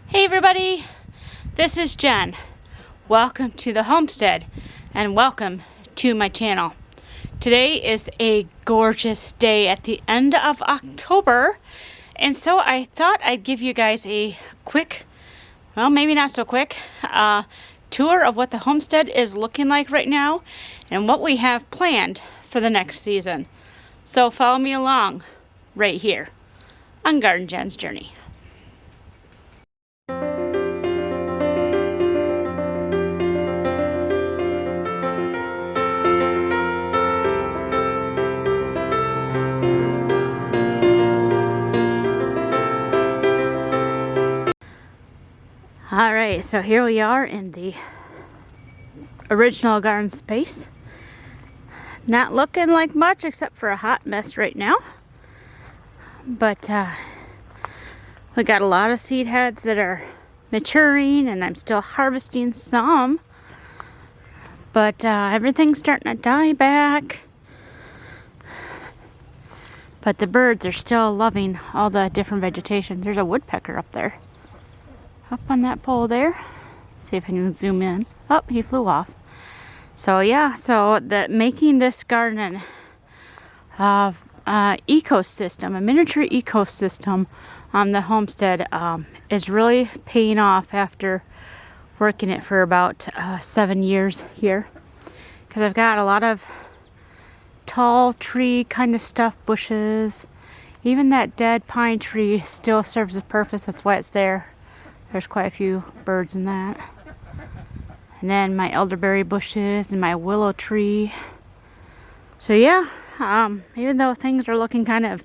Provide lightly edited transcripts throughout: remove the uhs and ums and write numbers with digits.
Hey everybody, this is Jen. Welcome to the homestead and welcome to my channel. Today is a gorgeous day at the end of October, and so I thought I'd give you guys a quick, well maybe not so quick, tour of what the homestead is looking like right now and what we have planned for the next season. So follow me along right here on Garden Jen's Journey. Alright, so here we are in the original garden space. Not looking like much except for a hot mess right now. But we got a lot of seed heads that are maturing, and I'm still harvesting some. But everything's starting to die back. But the birds are still loving all the different vegetation. There's a woodpecker up there. Up on that pole there. See if I can zoom in. Oh, he flew off. So yeah, so making this garden ecosystem, a miniature ecosystem on the homestead is really paying off after working it for about 7 years here. Because I've got a lot of tall tree kind of stuff, bushes. Even that dead pine tree still serves a purpose. That's why it's there. There's quite a few birds in that. And then my elderberry bushes and my willow tree. So yeah, even though things are looking kind of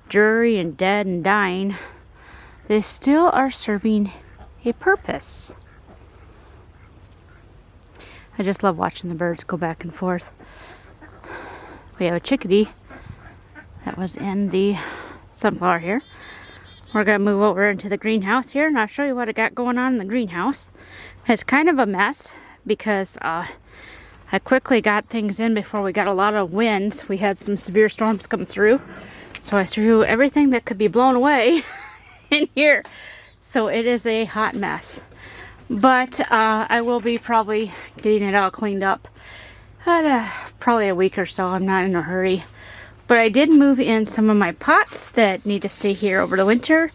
dreary and dead and dying, they still are serving a purpose. I just love watching the birds go back and forth. We have a chickadee that was in the sunflower here. We're going to move over into the greenhouse here, and I'll show you what I got going on in the greenhouse. It's kind of a mess because I quickly got things in before we got a lot of winds. We had some severe storms come through, so I threw everything that could be blown away in here. So it is a hot mess. But I will be probably getting it all cleaned up at probably a week or so. I'm not in a hurry. But I did move in some of my pots that need to stay here over the winter.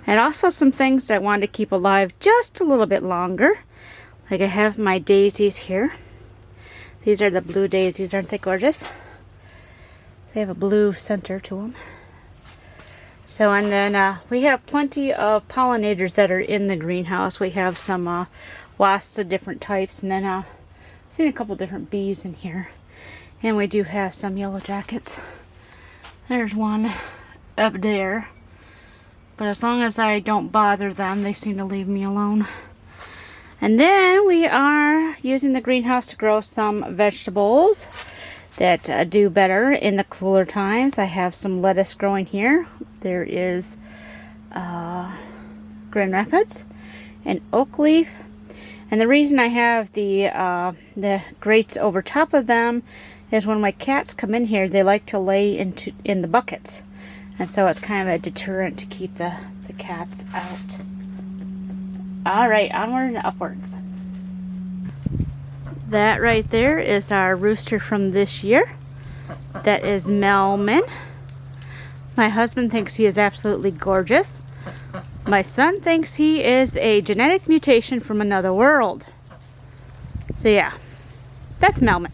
And also some things that I wanted to keep alive just a little bit longer. Like I have my daisies here. These are the blue daisies. Aren't they gorgeous? They have a blue center to them. So, and then we have plenty of pollinators that are in the greenhouse. We have some wasps of different types. And then I've seen a couple different bees in here. And we do have some yellow jackets. There's one up there, but as long as I don't bother them, they seem to leave me alone. And then we are using the greenhouse to grow some vegetables that do better in the cooler times. I have some lettuce growing here. There is Grand Rapids and oak leaf. And the reason I have the grates over top of them is when my cats come in here, they like to lay in the buckets. And so it's kind of a deterrent to keep the cats out. Alright, onward and upwards. That right there is our rooster from this year. That is Melman. My husband thinks he is absolutely gorgeous. My son thinks he is a genetic mutation from another world. So yeah, that's Melman.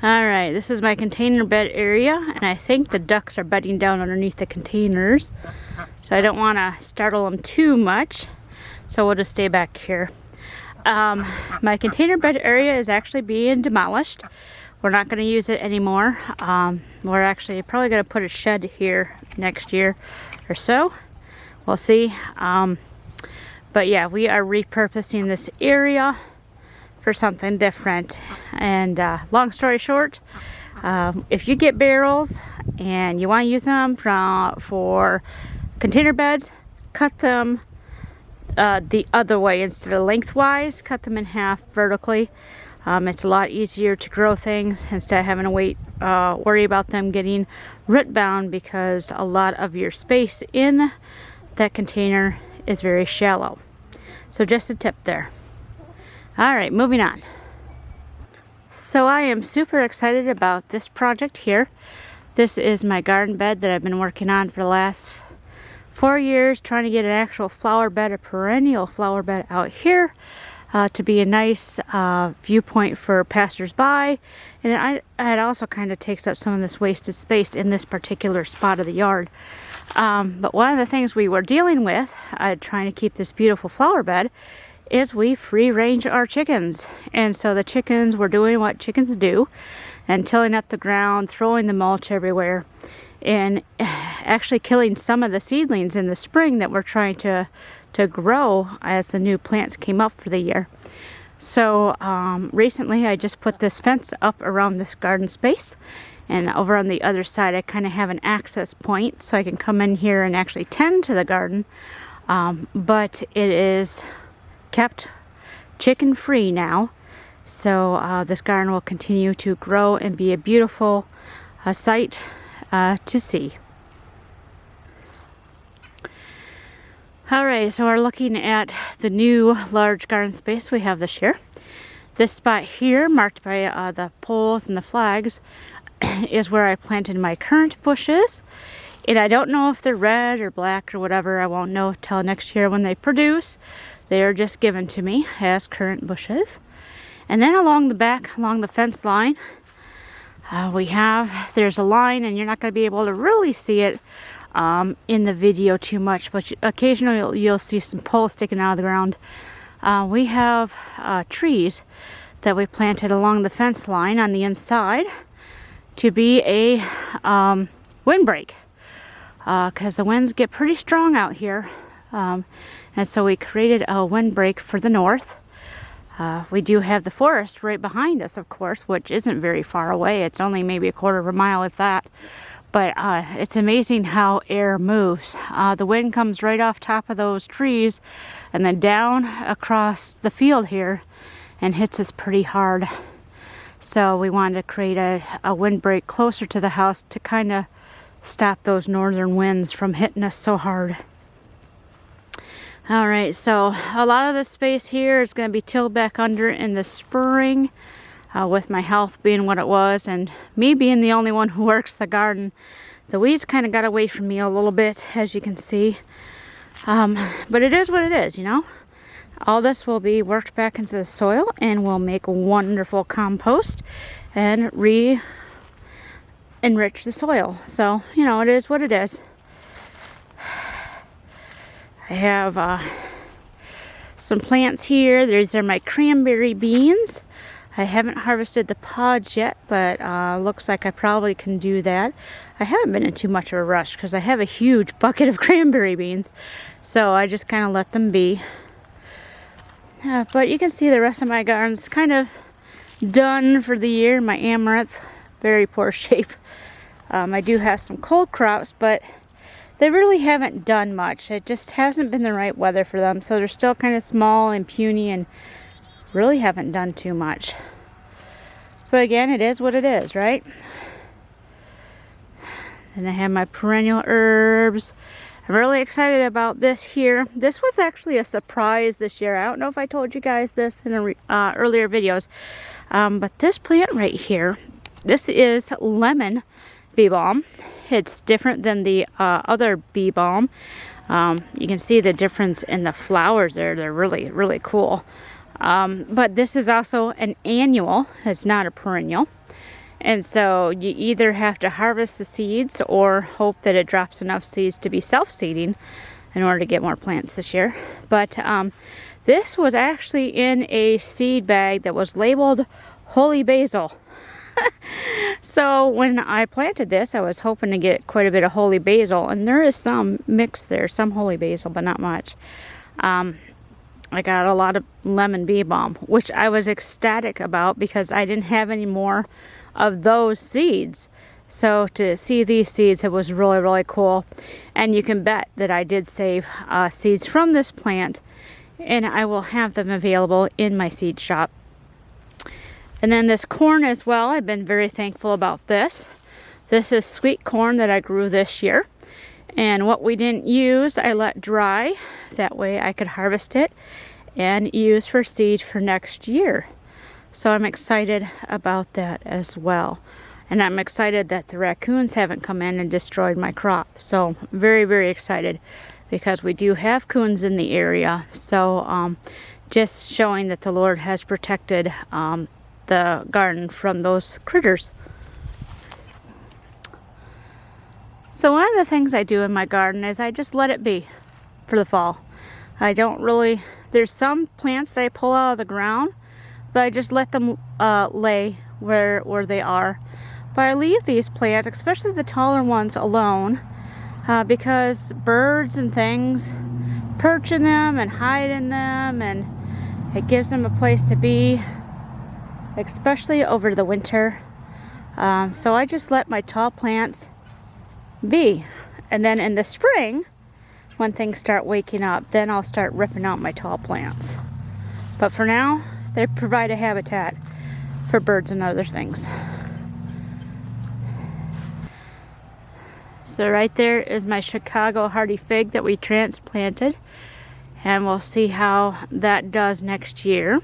Alright, this is my container bed area, and I think the ducks are bedding down underneath the containers. So I don't want to startle them too much, so we'll just stay back here. My container bed area is actually being demolished. We're not going to use it anymore. We're actually probably going to put a shed here next year or so. We'll see. But yeah, we are repurposing this area for something different. And long story short, if you get barrels and you want to use them for container beds, cut them the other way instead of lengthwise. Cut them in half vertically. It's a lot easier to grow things instead of having to worry about them getting root bound, because a lot of your space in that container is very shallow. So just a tip there. Alright, moving on. So I am super excited about this project here. This is my garden bed that I've been working on for the last 4 years, trying to get an actual flower bed, a perennial flower bed out here to be a nice viewpoint for passers-by. And it also kind of takes up some of this wasted space in this particular spot of the yard. But one of the things we were dealing with, trying to keep this beautiful flower bed, is we free range our chickens. And so the chickens were doing what chickens do, and tilling up the ground, throwing the mulch everywhere, and actually killing some of the seedlings in the spring that we're trying to grow as the new plants came up for the year. So recently I just put this fence up around this garden space, and over on the other side I kind of have an access point so I can come in here and actually tend to the garden, but it is kept chicken free now. So this garden will continue to grow and be a beautiful sight to see. Alright, so we're looking at the new large garden space we have this year. This spot here, marked by the poles and the flags, is where I planted my current bushes. And I don't know if they're red or black or whatever. I won't know till next year when they produce. They are just given to me as current bushes. And then along the back, along the fence line, there's a line, and you're not going to be able to really see it in the video too much, but occasionally you'll see some poles sticking out of the ground. We have trees that we planted along the fence line on the inside to be a windbreak, because the winds get pretty strong out here, and so we created a windbreak for the north. We do have the forest right behind us, of course, which isn't very far away. It's only maybe a quarter of a mile, if that. But it's amazing how air moves. The wind comes right off top of those trees and then down across the field here and hits us pretty hard. So we wanted to create a windbreak closer to the house to kind of stop those northern winds from hitting us so hard. Alright, so a lot of the space here is going to be tilled back under in the spring. With my health being what it was, and me being the only one who works the garden, the weeds kind of got away from me a little bit, as you can see. But it is what it is, you know. All this will be worked back into the soil and will make wonderful compost and enrich the soil. So, you know, it is what it is. I have some plants here. These are my cranberry beans. I haven't harvested the pods yet, but looks like I probably can do that. I haven't been in too much of a rush because I have a huge bucket of cranberry beans, so I just kind of let them be. But you can see the rest of my garden's kind of done for the year. My amaranth, very poor shape. I do have some cold crops, but they really haven't done much. It just hasn't been the right weather for them, so they're still kind of small and puny and really haven't done too much. But again, it is what it is, right? And I have my perennial herbs. I'm really excited about this here. This was actually a surprise this year. I don't know if I told you guys this in earlier videos, but this plant right here, this is lemon bee balm. It's different than the other bee balm. You can see the difference in the flowers there. They're really, really cool. But this is also an annual. It's not a perennial. And so you either have to harvest the seeds or hope that it drops enough seeds to be self-seeding in order to get more plants this year. But this was actually in a seed bag that was labeled holy basil. So when I planted this, I was hoping to get quite a bit of holy basil, and there is some mixed there, some holy basil, but not much. I got a lot of lemon bee balm, which I was ecstatic about because I didn't have any more of those seeds. So to see these seeds, it was really, really cool. And you can bet that I did save seeds from this plant, and I will have them available in my seed shop. And then this corn as well, I've been very thankful about this. This is sweet corn that I grew this year. And what we didn't use, I let dry. That way I could harvest it and use for seed for next year. So I'm excited about that as well. And I'm excited that the raccoons haven't come in and destroyed my crop. So very, very excited because we do have coons in the area. So just showing that the Lord has protected the garden from those critters. So one of the things I do in my garden is I just let it be for the fall. I don't really, there's some plants that I pull out of the ground, but I just let them lay where they are. But I leave these plants, especially the taller ones, alone because birds and things perch in them and hide in them, and it gives them a place to be, especially over the winter. So I just let my tall plants be. And then in the spring, when things start waking up, then I'll start ripping out my tall plants. But for now, they provide a habitat for birds and other things. So right there is my Chicago hardy fig that we transplanted, and we'll see how that does next year.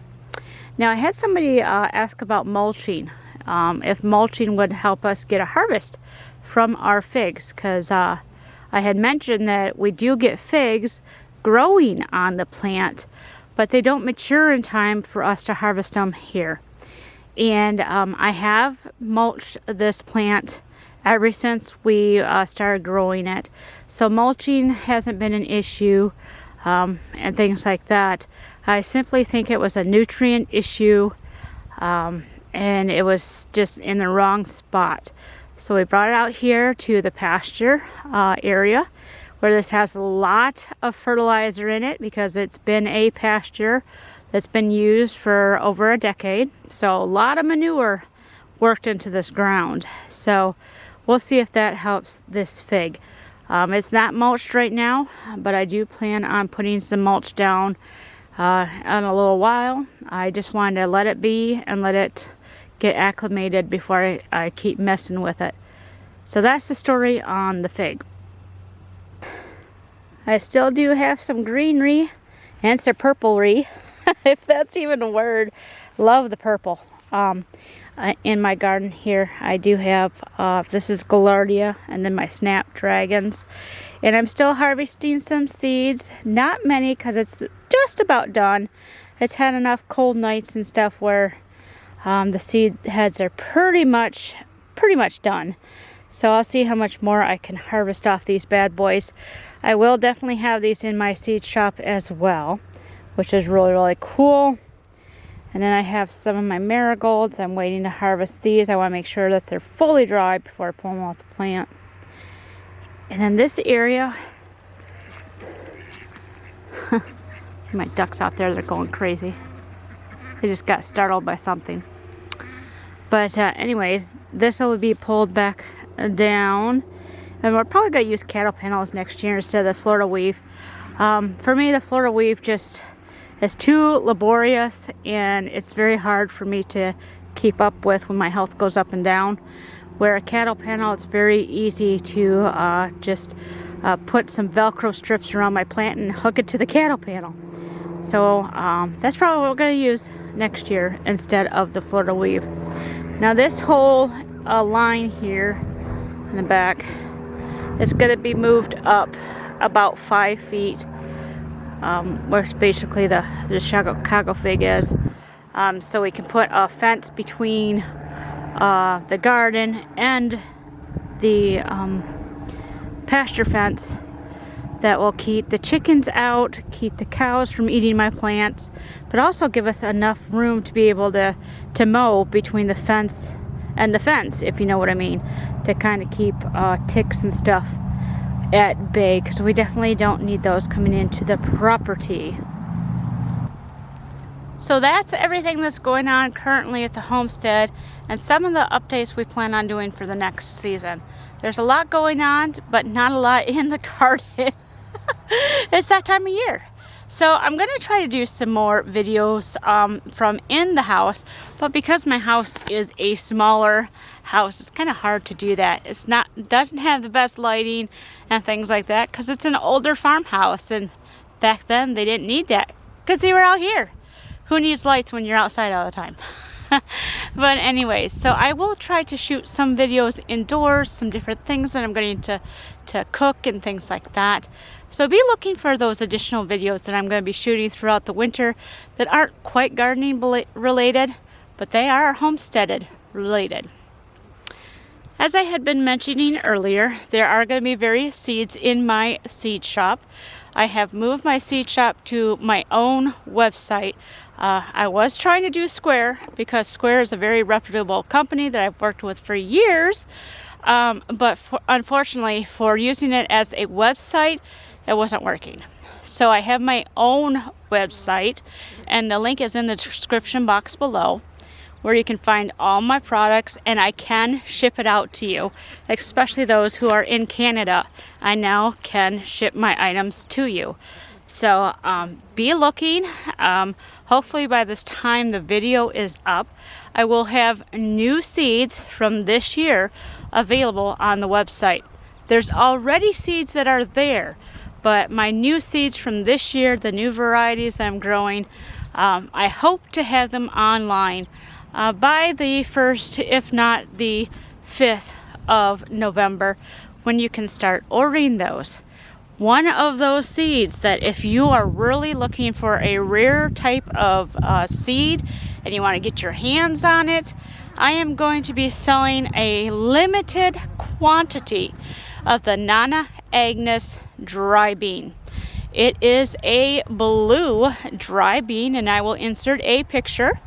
Now I had somebody ask about mulching, if mulching would help us get a harvest from our figs, because I had mentioned that we do get figs growing on the plant, but they don't mature in time for us to harvest them here. And I have mulched this plant ever since we started growing it. So mulching hasn't been an issue and things like that. I simply think it was a nutrient issue and it was just in the wrong spot. So we brought it out here to the pasture area where this has a lot of fertilizer in it because it's been a pasture that's been used for over a decade. So a lot of manure worked into this ground. So we'll see if that helps this fig. It's not mulched right now, but I do plan on putting some mulch down in a little while. I just wanted to let it be and let it get acclimated before I keep messing with it. So that's the story on the fig. I still do have some greenery and some purplery, if that's even a word. Love the purple. In my garden here, I do have, this is Gaillardia, and then my snapdragons. And I'm still harvesting some seeds. Not many, because it's just about done. It's had enough cold nights and stuff where the seed heads are pretty much done. So I'll see how much more I can harvest off these bad boys. I will definitely have these in my seed shop as well, which is really, really cool. And then I have some of my marigolds. I'm waiting to harvest these. I want to make sure that they're fully dry before I pull them off the plant. And then this area, see my ducks out there, they're going crazy. They just got startled by something. But anyways, this will be pulled back down. And we're probably going to use cattle panels next year instead of the Florida weave. For me, the Florida weave just is too laborious, and it's very hard for me to keep up with when my health goes up and down. Where a cattle panel, it's very easy to just put some Velcro strips around my plant and hook it to the cattle panel. So that's probably what we're going to use next year instead of the Florida weave. Now this whole line here in the back is going to be moved up about 5 feet. Where basically the Chicago fig is, so we can put a fence between the garden and the pasture fence that will keep the chickens out, keep the cows from eating my plants, but also give us enough room to be able to mow between the fence and the fence, if you know what I mean, to kind of keep ticks and stuff at bay, because we definitely don't need those coming into the property. So that's everything that's going on currently at the homestead and some of the updates we plan on doing for the next season. There's a lot going on, but not a lot in the garden. It's that time of year. So I'm going to try to do some more videos from in the house, but because my house is a smaller house, it's kind of hard to do that. It doesn't have the best lighting and things like that because it's an older farmhouse, and back then they didn't need that because they were out here. Who needs lights when you're outside all the time? But anyways, so I will try to shoot some videos indoors, some different things that I'm going to cook and things like that. So be looking for those additional videos that I'm going to be shooting throughout the winter that aren't quite gardening related, but they are homesteaded related. As I had been mentioning earlier, there are going to be various seeds in my seed shop. I have moved my seed shop to my own website. I was trying to do Square because Square is a very reputable company that I've worked with for years. But unfortunately, for using it as a website, it wasn't working. So I have my own website, and the link is in the description box below, where you can find all my products, and I can ship it out to you, especially those who are in Canada. I now can ship my items to you. So be looking. Hopefully by this time the video is up, I will have new seeds from this year available on the website. There's already seeds that are there, but my new seeds from this year, the new varieties that I'm growing, I hope to have them online by the 1st, if not the 5th of November, when you can start ordering those. One of those seeds that if you are really looking for a rare type of seed and you want to get your hands on it, I am going to be selling a limited quantity of the Nana Agnes dry bean. It is a blue dry bean, and I will insert a picture.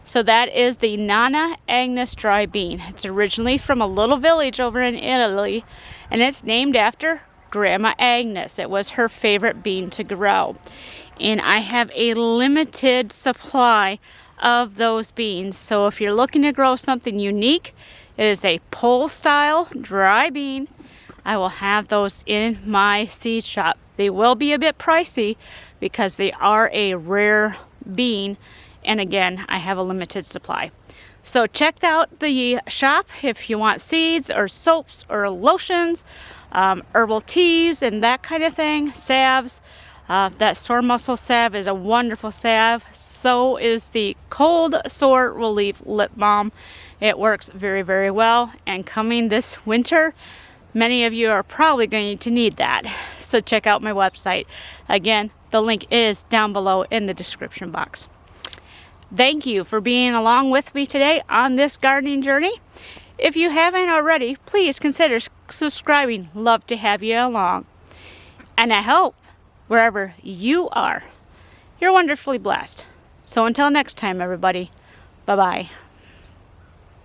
So that is the Nana Agnes dry bean. It's originally from a little village over in Italy, and it's named after Grandma Agnes. It was her favorite bean to grow. And I have a limited supply of those beans. So if you're looking to grow something unique, it is a pole style dry bean. I will have those in my seed shop. They will be a bit pricey because they are a rare bean. And again, I have a limited supply. So check out the shop if you want seeds or soaps or lotions, herbal teas and that kind of thing, salves. That sore muscle salve is a wonderful salve. So is the cold sore relief lip balm. It works very, very well. And coming this winter, many of you are probably going to need that. So check out my website. Again, the link is down below in the description box. Thank you for being along with me today on this gardening journey. If you haven't already, please consider subscribing. Love to have you along. And I hope wherever you are, you're wonderfully blessed. So until next time, everybody, bye-bye.